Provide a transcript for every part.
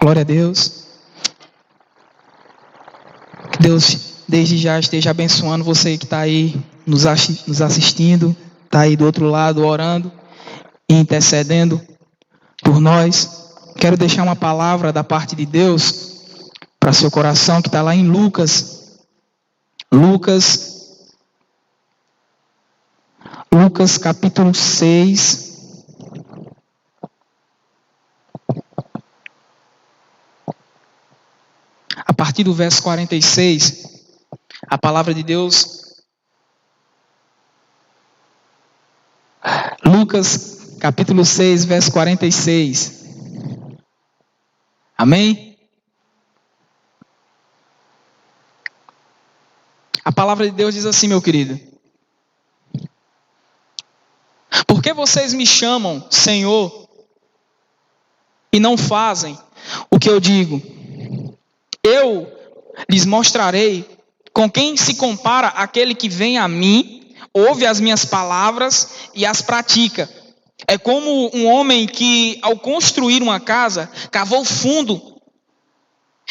Glória a Deus. Que Deus desde já esteja abençoando você que está aí nos assistindo, está aí do outro lado orando e intercedendo por nós. Quero deixar uma palavra da parte de Deus para seu coração, que está lá em Lucas capítulo 6. A partir do verso 46, a palavra de Deus. Lucas capítulo 6, verso 46. Amém? A palavra de Deus diz assim, meu querido: por que vocês me chamam Senhor e não fazem o que eu digo? Eu lhes mostrarei com quem se compara aquele que vem a mim, ouve as minhas palavras e as pratica. É como um homem que, ao construir uma casa, cavou fundo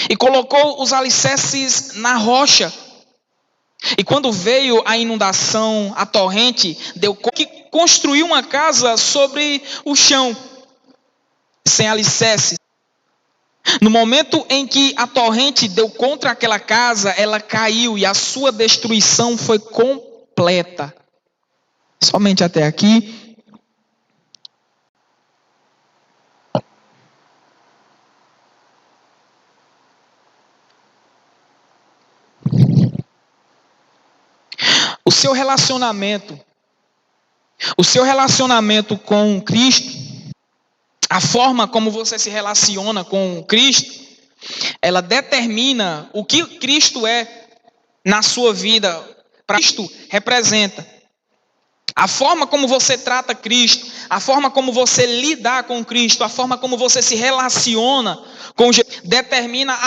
e colocou os alicerces na rocha. E quando veio a inundação, a torrente, deu que construiu uma casa sobre o chão, sem alicerces. No momento em que a torrente deu contra aquela casa, ela caiu e a sua destruição foi completa. Somente até aqui. O seu relacionamento com Cristo, a forma como você se relaciona com Cristo, ela determina o que Cristo é na sua vida. Para Cristo representa. A forma como você trata Cristo, a forma como você lidar com Cristo, a forma como você se relaciona com Jesus, determina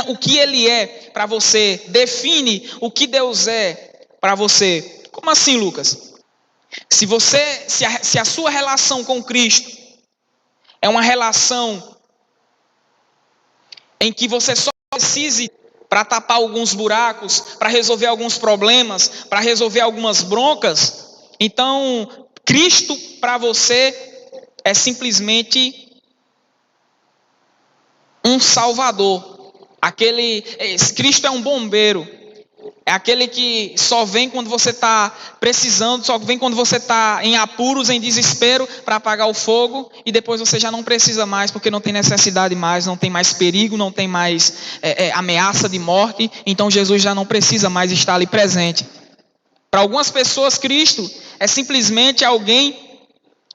o que Ele é para você, define o que Deus é para você. Como assim, Lucas? Se a sua relação com Cristo é uma relação em que você só precise para tapar alguns buracos, para resolver alguns problemas, para resolver algumas broncas, então Cristo para você é simplesmente um salvador. Cristo é um bombeiro. É aquele que só vem quando você está precisando, só vem quando você está em apuros, em desespero, para apagar o fogo, e depois você já não precisa mais, porque não tem necessidade mais, não tem mais perigo, não tem mais ameaça de morte, então Jesus já não precisa mais estar ali presente. Para algumas pessoas, Cristo é simplesmente alguém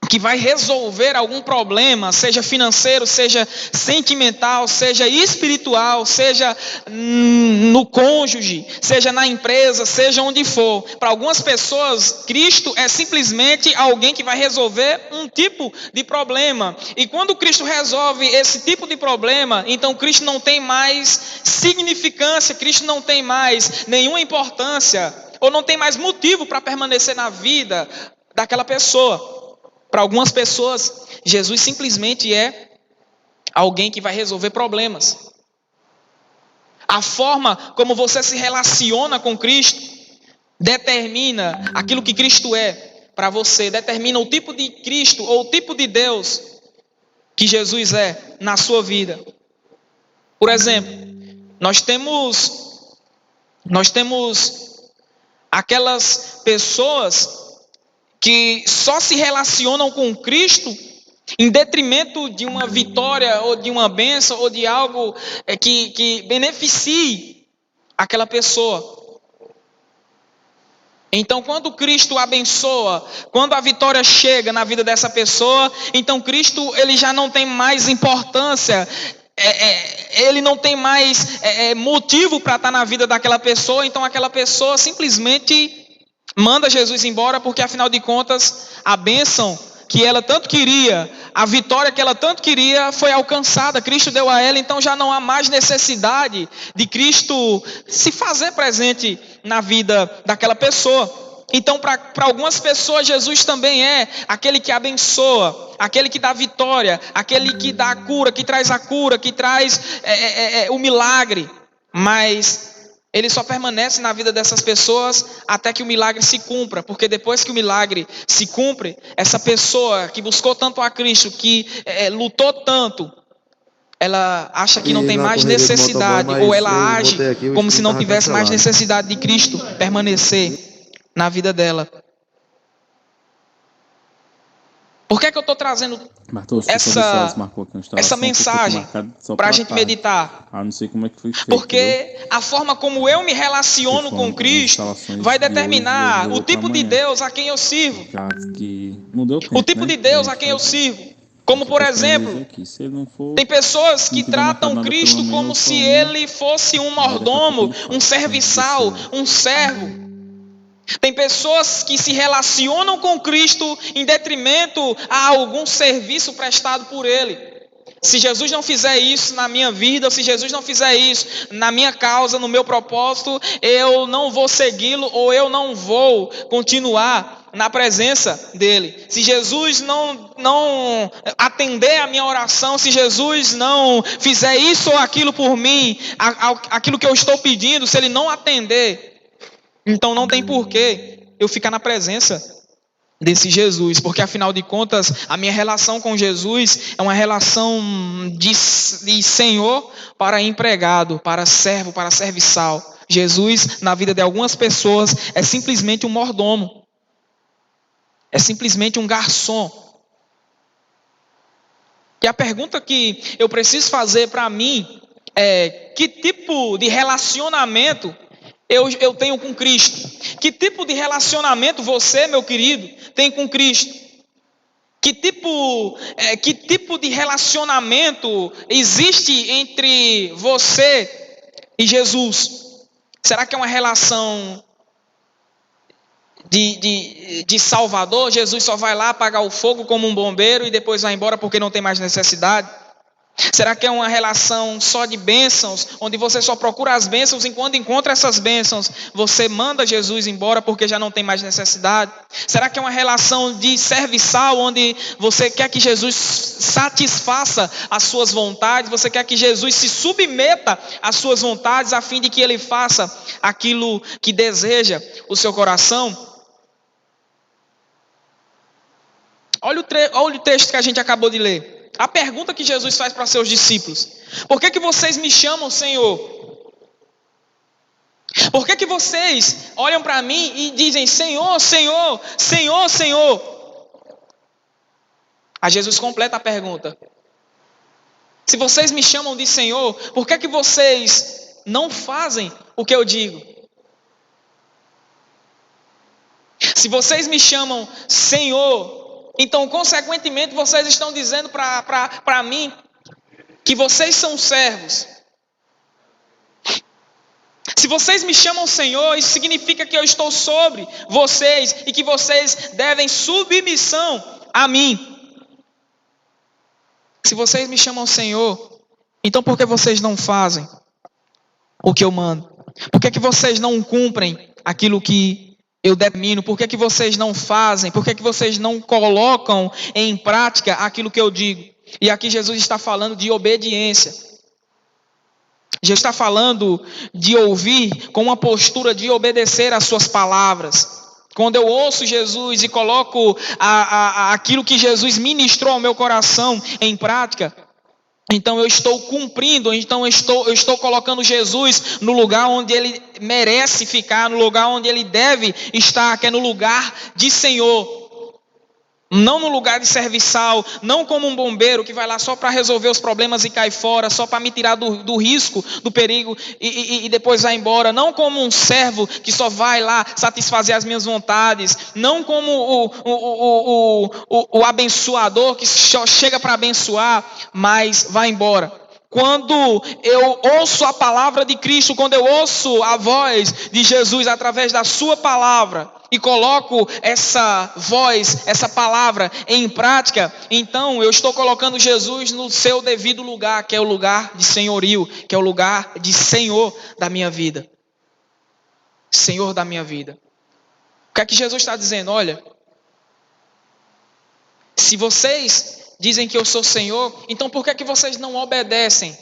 que vai resolver algum problema, seja financeiro, seja sentimental, seja espiritual, seja no cônjuge, seja na empresa, seja onde for. Para algumas pessoas, Cristo é simplesmente alguém que vai resolver um tipo de problema. E quando Cristo resolve esse tipo de problema, então Cristo não tem mais significância, Cristo não tem mais nenhuma importância, ou não tem mais motivo para permanecer na vida daquela pessoa. Para algumas pessoas, Jesus simplesmente é alguém que vai resolver problemas. A forma como você se relaciona com Cristo determina aquilo que Cristo é para você, determina o tipo de Cristo ou o tipo de Deus que Jesus é na sua vida. Por exemplo, nós temos aquelas pessoas que só se relacionam com Cristo em detrimento de uma vitória ou de uma bênção ou de algo que beneficie aquela pessoa. Então, quando Cristo abençoa, quando a vitória chega na vida dessa pessoa, então Cristo ele já não tem mais importância, ele não tem mais motivo para estar na vida daquela pessoa, então aquela pessoa simplesmente manda Jesus embora, porque afinal de contas, a bênção que ela tanto queria, a vitória que ela tanto queria foi alcançada, Cristo deu a ela, então já não há mais necessidade de Cristo se fazer presente na vida daquela pessoa. Então, para algumas pessoas, Jesus também é aquele que abençoa, aquele que dá vitória, aquele que dá a cura, que traz o milagre. Mas ele só permanece na vida dessas pessoas até que o milagre se cumpra, porque depois que o milagre se cumpre, essa pessoa que buscou tanto a Cristo, que lutou tanto, ela acha que não tem mais necessidade, ou ela age como se não tivesse mais necessidade de Cristo permanecer na vida dela. Por que eu estou trazendo essa mensagem para a gente meditar? Não sei como é que foi feito, porque a forma como eu me relaciono com Cristo vai determinar o tipo de Deus a quem eu sirvo. O tipo de Deus a quem eu sirvo. Como, por exemplo, tem pessoas que tratam Cristo como se ele fosse um mordomo, um serviçal, um servo. Tem pessoas que se relacionam com Cristo em detrimento a algum serviço prestado por Ele. Se Jesus não fizer isso na minha vida, ou se Jesus não fizer isso na minha causa, no meu propósito, eu não vou segui-lo ou eu não vou continuar na presença dele. Se Jesus não atender a minha oração, se Jesus não fizer isso ou aquilo por mim, aquilo que eu estou pedindo, se ele não atender, então não tem porquê eu ficar na presença desse Jesus, porque afinal de contas a minha relação com Jesus é uma relação de senhor para empregado, para servo, para serviçal. Jesus na vida de algumas pessoas é simplesmente um mordomo, é simplesmente um garçom. E a pergunta que eu preciso fazer para mim é: que tipo de relacionamento eu tenho com Cristo? Que tipo de relacionamento você, meu querido, tem com Cristo? Que tipo de relacionamento existe entre você e Jesus? Será que é uma relação de Salvador? Jesus só vai lá apagar o fogo como um bombeiro e depois vai embora porque não tem mais necessidade? Será que é uma relação só de bênçãos, onde você só procura as bênçãos e quando encontra essas bênçãos, você manda Jesus embora porque já não tem mais necessidade? Será que é uma relação de serviçal, onde você quer que Jesus satisfaça as suas vontades, você quer que Jesus se submeta às suas vontades, a fim de que ele faça aquilo que deseja o seu coração? Olha o texto que a gente acabou de ler. A pergunta que Jesus faz para seus discípulos: por que vocês me chamam Senhor? Por que vocês olham para mim e dizem Senhor, Senhor, Senhor, Senhor? Aí Jesus completa a pergunta: se vocês me chamam de Senhor, por que vocês não fazem o que eu digo? Se vocês me chamam Senhor, então, consequentemente, vocês estão dizendo para mim que vocês são servos. Se vocês me chamam Senhor, isso significa que eu estou sobre vocês e que vocês devem submissão a mim. Se vocês me chamam Senhor, então por que vocês não fazem o que eu mando? Por que vocês não cumprem aquilo que eu determino? Por que vocês não fazem? Por que vocês não colocam em prática aquilo que eu digo? E aqui Jesus está falando de obediência. Jesus está falando de ouvir com uma postura de obedecer às suas palavras. Quando eu ouço Jesus e coloco aquilo que Jesus ministrou ao meu coração em prática, então eu estou cumprindo, então eu estou colocando Jesus no lugar onde ele merece ficar, no lugar onde ele deve estar, que é no lugar de Senhor. Não no lugar de serviçal, não como um bombeiro que vai lá só para resolver os problemas e cai fora, só para me tirar do risco, do perigo e depois vai embora. Não como um servo que só vai lá satisfazer as minhas vontades. Não como o abençoador que só chega para abençoar, mas vai embora. Quando eu ouço a palavra de Cristo, quando eu ouço a voz de Jesus através da sua palavra e coloco essa voz, essa palavra em prática, então eu estou colocando Jesus no seu devido lugar, que é o lugar de senhorio, que é o lugar de Senhor da minha vida. Senhor da minha vida. que é que Jesus está dizendo? Olha, se vocês dizem que eu sou Senhor, então por que é que vocês não obedecem?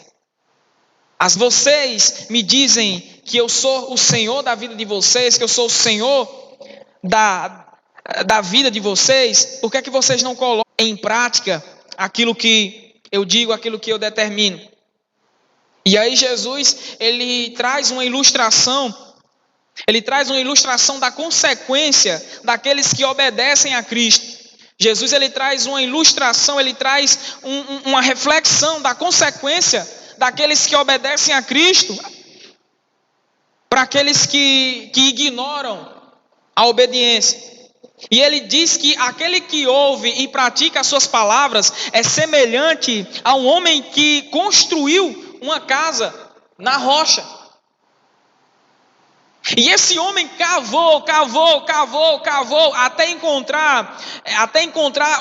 Vocês me dizem que eu sou o Senhor da vida de vocês, que eu sou o Senhor da vida de vocês, por que é que vocês não colocam em prática aquilo que eu digo, aquilo que eu determino? E aí Jesus, ele traz uma ilustração da consequência daqueles que obedecem a Cristo. Jesus, ele traz uma ilustração, ele traz uma reflexão da consequência daqueles que obedecem a Cristo para aqueles que ignoram a obediência. E ele diz que aquele que ouve e pratica as suas palavras é semelhante a um homem que construiu uma casa na rocha. E esse homem cavou até encontrar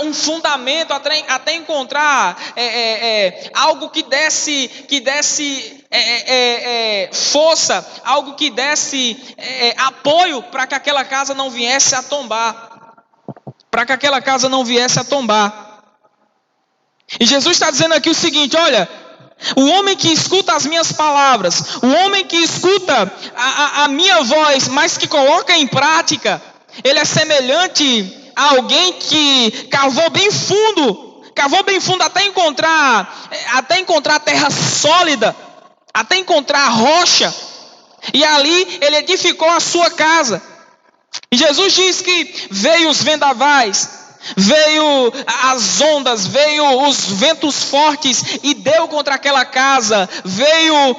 um fundamento, até encontrar algo que desse força, algo que desse apoio para que aquela casa não viesse a tombar. E Jesus está dizendo aqui o seguinte: olha, o homem que escuta as minhas palavras, o homem que escuta a minha voz, mas que coloca em prática, ele é semelhante a alguém que cavou bem fundo até encontrar terra sólida, até encontrar rocha, e ali ele edificou a sua casa. E Jesus diz que veio os vendavais, veio as ondas, veio os ventos fortes e deu contra aquela casa, veio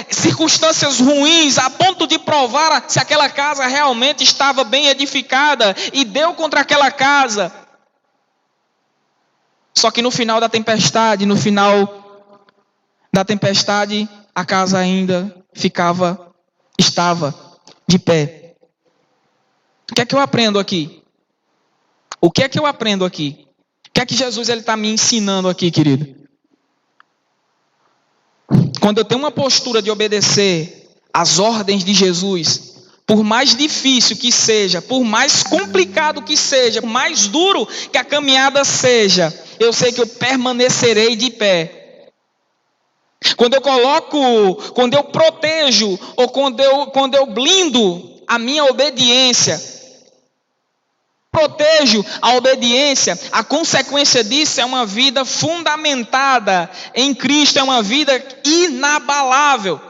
circunstâncias ruins a ponto de provar se aquela casa realmente estava bem edificada e deu contra aquela casa. Só que no final da tempestade, a casa ainda estava de pé. O que é que eu aprendo aqui? O que é que Jesus está me ensinando aqui, querido? Quando eu tenho uma postura de obedecer às ordens de Jesus, por mais difícil que seja, por mais complicado que seja, por mais duro que a caminhada seja, eu sei que eu permanecerei de pé. Quando eu protejo, ou quando eu blindo a minha obediência, protejo a obediência, a consequência disso é uma vida fundamentada em Cristo, é uma vida inabalável.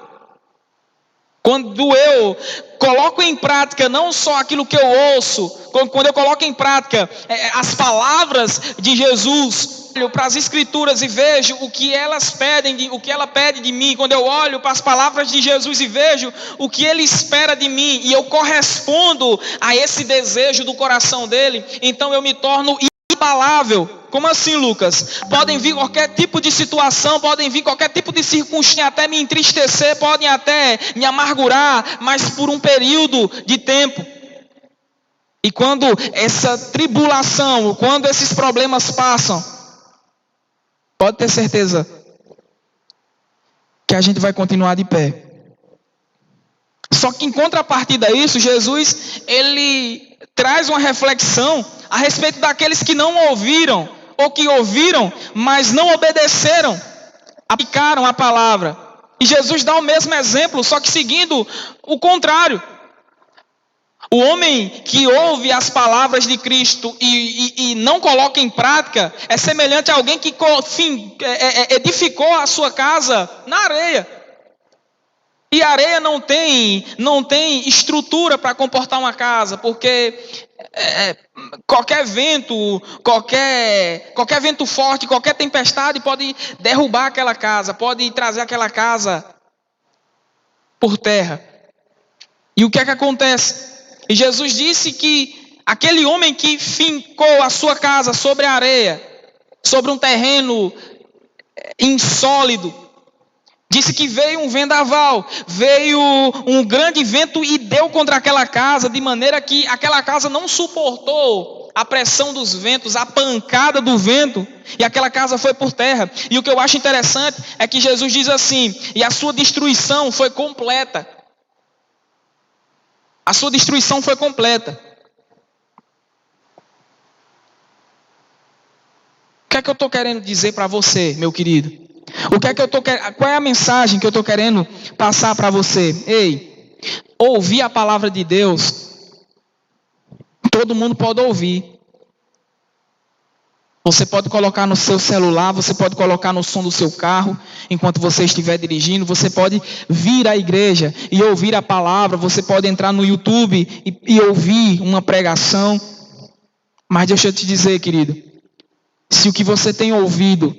Quando eu coloco em prática não só aquilo que eu ouço, quando eu coloco em prática as palavras de Jesus, olho para as Escrituras e vejo o que elas pedem, o que ela pede de mim, quando eu olho para as palavras de Jesus e vejo o que Ele espera de mim, e eu correspondo a esse desejo do coração dele, então eu me torno inabalável. Como assim, Lucas? Podem vir qualquer tipo de situação, podem vir qualquer tipo de circunstância, até me entristecer, podem até me amargurar, mas por um período de tempo. E quando essa tribulação, quando esses problemas passam, pode ter certeza que a gente vai continuar de pé. Só que em contrapartida a isso, Jesus, ele traz uma reflexão a respeito daqueles que não ouviram, ou que ouviram, mas não obedeceram, aplicaram a palavra. E Jesus dá o mesmo exemplo, só que seguindo o contrário. O homem que ouve as palavras de Cristo e não coloca em prática é semelhante a alguém que edificou a sua casa na areia. E a areia não tem estrutura para comportar uma casa, porque qualquer vento forte, qualquer tempestade pode derrubar aquela casa, pode trazer aquela casa por terra. E o que é que acontece? E Jesus disse que aquele homem que fincou a sua casa sobre a areia, sobre um terreno insólido, disse que veio um vendaval, veio um grande vento e deu contra aquela casa, de maneira que aquela casa não suportou a pressão dos ventos, a pancada do vento, e aquela casa foi por terra. E o que eu acho interessante é que Jesus diz assim: e a sua destruição foi completa. A sua destruição foi completa. O que é que eu estou querendo dizer para você, meu querido? Qual é a mensagem que eu estou querendo passar para você? Ei, ouvir a palavra de Deus, todo mundo pode ouvir. Você pode colocar no seu celular, você pode colocar no som do seu carro, enquanto você estiver dirigindo, você pode vir à igreja e ouvir a palavra, você pode entrar no YouTube e ouvir uma pregação. Mas deixa eu te dizer, querido, se o que você tem ouvido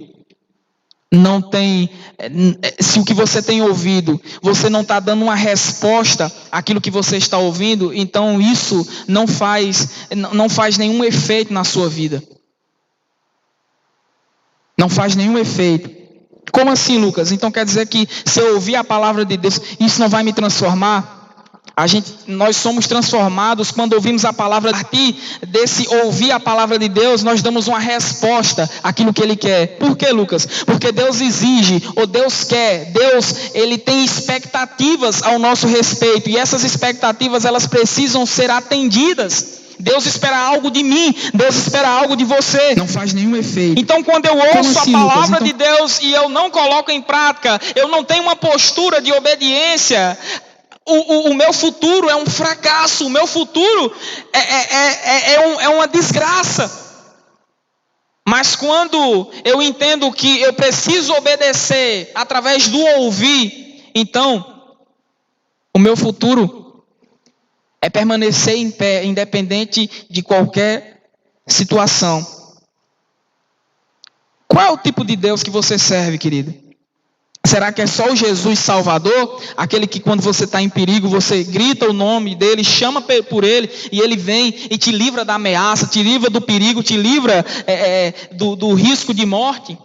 se o que você tem ouvido, você não está dando uma resposta àquilo que você está ouvindo, então isso não faz nenhum efeito na sua vida. Não faz nenhum efeito. Como assim, Lucas? Então quer dizer que se eu ouvir a palavra de Deus, isso não vai me transformar? Nós somos transformados quando ouvimos a palavra. A partir desse ouvir a palavra de Deus, nós damos uma resposta àquilo que Ele quer. Por quê, Lucas? Porque Deus exige, ou Deus quer. Ele tem expectativas ao nosso respeito. E essas expectativas, elas precisam ser atendidas. Deus espera algo de mim, Deus espera algo de você. Não faz nenhum efeito. Então quando eu ouço assim, a palavra de Deus e eu não coloco em prática, eu não tenho uma postura de obediência, o meu futuro é um fracasso, o meu futuro é uma desgraça. Mas quando eu entendo que eu preciso obedecer através do ouvir, então o meu futuro é permanecer em pé, independente de qualquer situação. Qual é o tipo de Deus que você serve, querido? Será que é só o Jesus Salvador? Aquele que quando você está em perigo, você grita o nome dele, chama por ele, e ele vem e te livra da ameaça, te livra do perigo, te livra do risco de morte?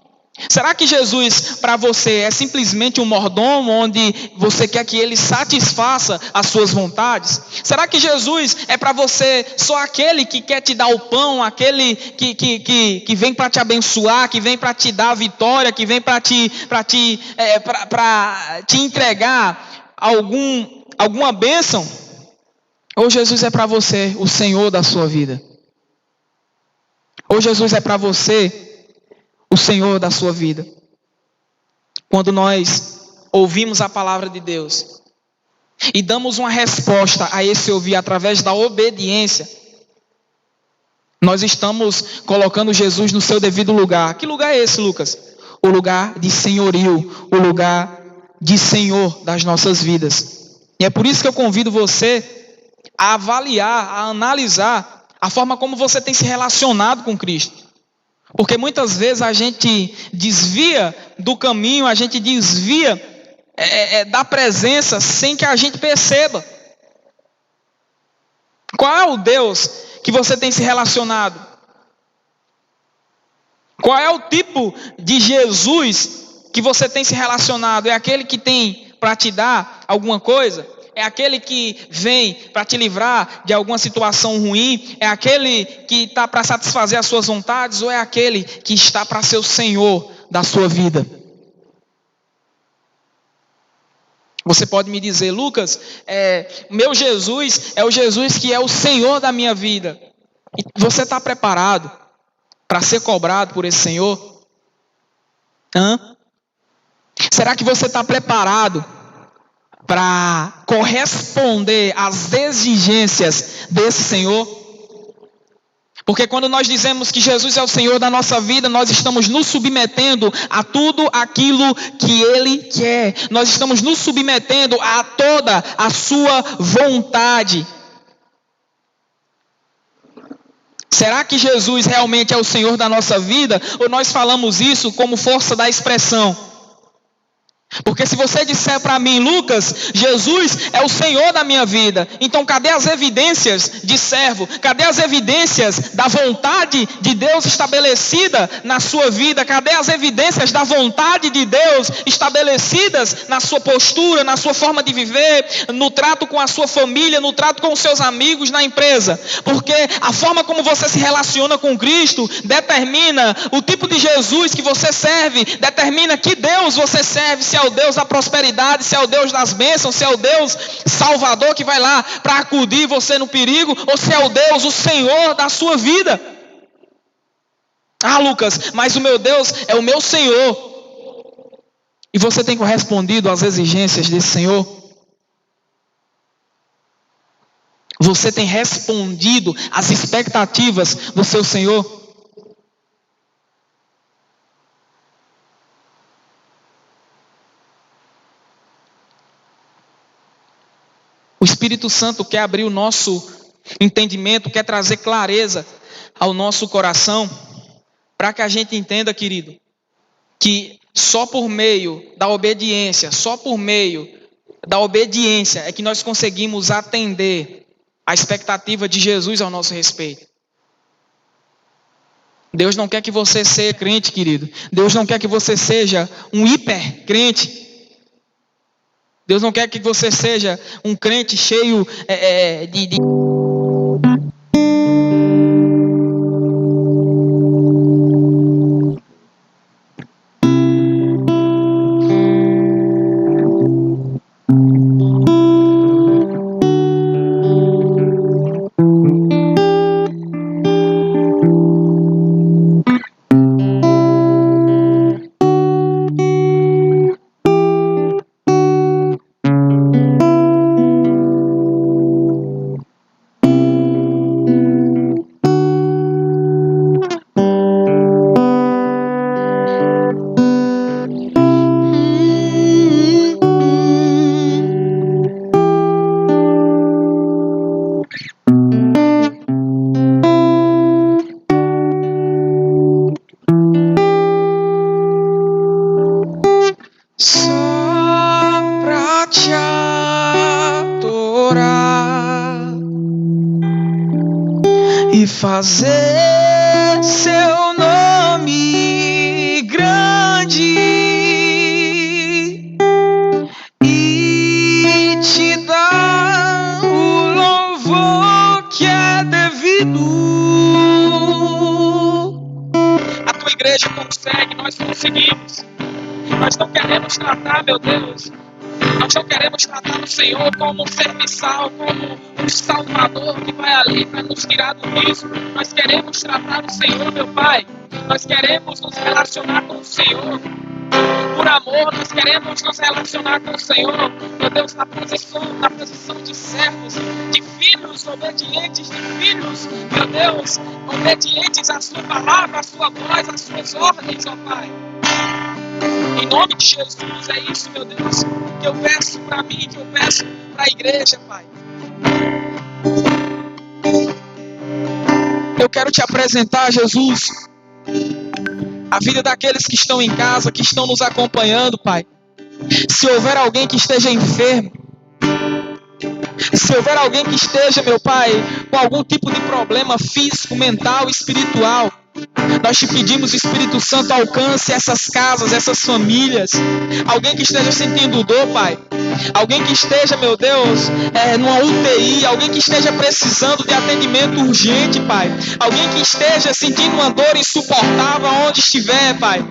Será que Jesus para você é simplesmente um mordomo onde você quer que ele satisfaça as suas vontades? Será que Jesus é para você só aquele que quer te dar o pão, aquele que vem para te abençoar, que vem para te dar a vitória, que vem para te entregar alguma bênção? Ou Jesus é para você o Senhor da sua vida? Ou Jesus é para você o Senhor da sua vida? Quando nós ouvimos a palavra de Deus e damos uma resposta a esse ouvir através da obediência, nós estamos colocando Jesus no seu devido lugar. Que lugar é esse, Lucas? O lugar de senhorio, o lugar de Senhor das nossas vidas. E é por isso que eu convido você a avaliar, a analisar a forma como você tem se relacionado com Cristo. Porque muitas vezes a gente desvia do caminho, a gente desvia da presença sem que a gente perceba. Qual é o Deus que você tem se relacionado? Qual é o tipo de Jesus que você tem se relacionado? É aquele que tem para te dar alguma coisa? É aquele que vem para te livrar de alguma situação ruim? É aquele que está para satisfazer as suas vontades? Ou é aquele que está para ser o Senhor da sua vida? Você pode me dizer, Lucas, meu Jesus é o Jesus que é o Senhor da minha vida. E você está preparado para ser cobrado por esse Senhor? Será que você está preparado para corresponder às exigências desse Senhor? Porque quando nós dizemos que Jesus é o Senhor da nossa vida, nós estamos nos submetendo a tudo aquilo que Ele quer. Nós estamos nos submetendo a toda a sua vontade. Será que Jesus realmente é o Senhor da nossa vida? Ou nós falamos isso como força da expressão? Porque se você disser para mim, Lucas, Jesus é o Senhor da minha vida, então cadê as evidências de servo? Cadê as evidências da vontade de Deus estabelecida na sua vida? Cadê as evidências da vontade de Deus estabelecidas na sua postura, na sua forma de viver, no trato com a sua família, no trato com os seus amigos, na empresa? Porque a forma como você se relaciona com Cristo determina o tipo de Jesus que você serve, determina que Deus você serve, se é o Deus da prosperidade, se é o Deus das bênçãos, se é o Deus salvador que vai lá para acudir você no perigo, ou se é o Deus, o Senhor da sua vida. Ah, Lucas, mas o meu Deus é o meu Senhor. E você tem correspondido às exigências desse Senhor? Você tem respondido às expectativas do seu Senhor? O Espírito Santo quer abrir o nosso entendimento, quer trazer clareza ao nosso coração, para que a gente entenda, querido, que só por meio da obediência, é que nós conseguimos atender a expectativa de Jesus ao nosso respeito. Deus não quer que você seja crente, querido. Deus não quer que você seja um hiper crente. Deus não quer que você seja um crente cheio de... fazer seu nome grande e te dar o louvor que é devido. A tua igreja consegue, nós conseguimos. Nós não queremos tratar, meu Deus, nós não queremos tratar o Senhor como um serviçal, como um salvador que vai ali para nos tirar do risco. Nós queremos tratar o Senhor, meu Pai. Nós queremos nos relacionar com o Senhor. Por amor, nós queremos nos relacionar com o Senhor. Meu Deus, na posição de servos, de filhos obedientes, de filhos, meu Deus, obedientes à sua palavra, à sua voz, às suas ordens, ó Pai. Em nome de Jesus, é isso, meu Deus, que eu peço para mim, que eu peço para a igreja, Pai. Eu quero te apresentar, Jesus, a vida daqueles que estão em casa, que estão nos acompanhando, Pai. Se houver alguém que esteja enfermo, se houver alguém que esteja, meu Pai, com algum tipo de problema físico, mental, espiritual, nós te pedimos, Espírito Santo, alcance essas casas, essas famílias. Alguém que esteja sentindo dor, Pai. Alguém que esteja, meu Deus, numa UTI. Alguém que esteja precisando de atendimento urgente, Pai. Alguém que esteja sentindo uma dor insuportável onde estiver, Pai.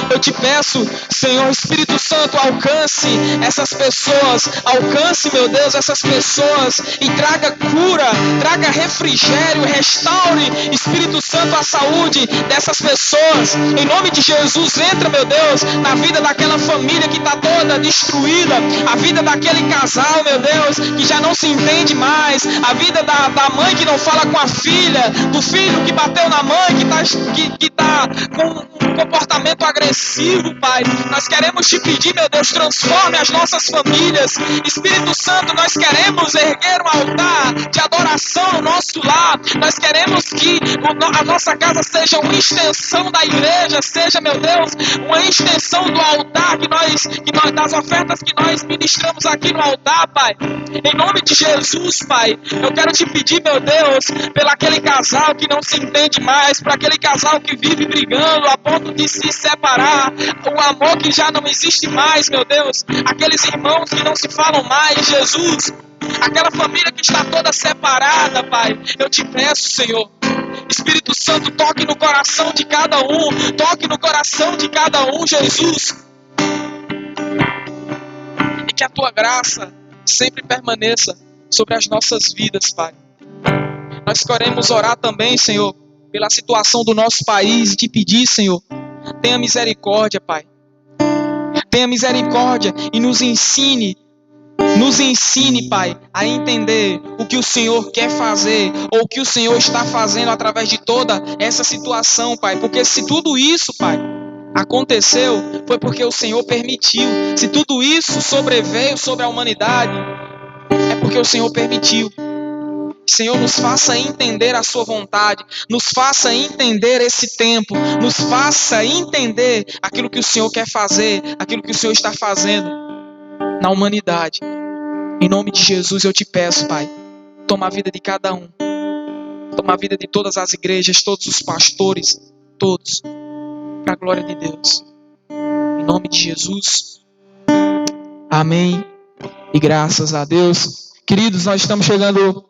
Eu te peço, Senhor, Espírito Santo, alcance essas pessoas, alcance, meu Deus, essas pessoas e traga cura, traga refrigério, restaure, Espírito Santo, a saúde dessas pessoas. Em nome de Jesus, entra, meu Deus, na vida daquela família que está toda destruída, a vida daquele casal, meu Deus, que já não se entende mais, a vida da mãe que não fala com a filha, do filho que bateu na mãe, que tá com um comportamento agressivo, Pai. Nós queremos te pedir, meu Deus, transforme as nossas famílias. Espírito Santo, nós queremos erguer um altar de adoração no nosso lar. Nós queremos que a nossa casa seja uma extensão da igreja, seja, meu Deus, uma extensão do altar das ofertas que nós ministramos aqui no altar, Pai. Em nome de Jesus, Pai, eu quero te pedir, meu Deus, pelo aquele casal que não se entende mais, por aquele casal que vive brigando a ponto de se separar, o amor que já não existe mais, meu Deus, aqueles irmãos que não se falam mais, Jesus, aquela família que está toda separada, Pai, eu te peço, Senhor, Espírito Santo, toque no coração de cada um, Jesus. que a tua graça sempre permaneça sobre as nossas vidas, Pai. Nós queremos orar também, Senhor, pela situação do nosso país e te pedir, Senhor, tenha misericórdia, Pai. Tenha misericórdia e nos ensine, Pai, a entender o que o Senhor quer fazer ou o que o Senhor está fazendo através de toda essa situação, Pai. Porque se tudo isso, Pai, aconteceu, foi porque o Senhor permitiu. Se tudo isso sobreveio sobre a humanidade, é porque o Senhor permitiu. Senhor, nos faça entender a sua vontade, nos faça entender esse tempo, nos faça entender aquilo que o Senhor quer fazer, aquilo que o Senhor está fazendo na humanidade. Em nome de Jesus eu te peço, Pai, toma a vida de cada um, toma a vida de todas as igrejas, todos os pastores, todos, para a glória de Deus. Em nome de Jesus, amém e graças a Deus. Queridos, nós estamos chegando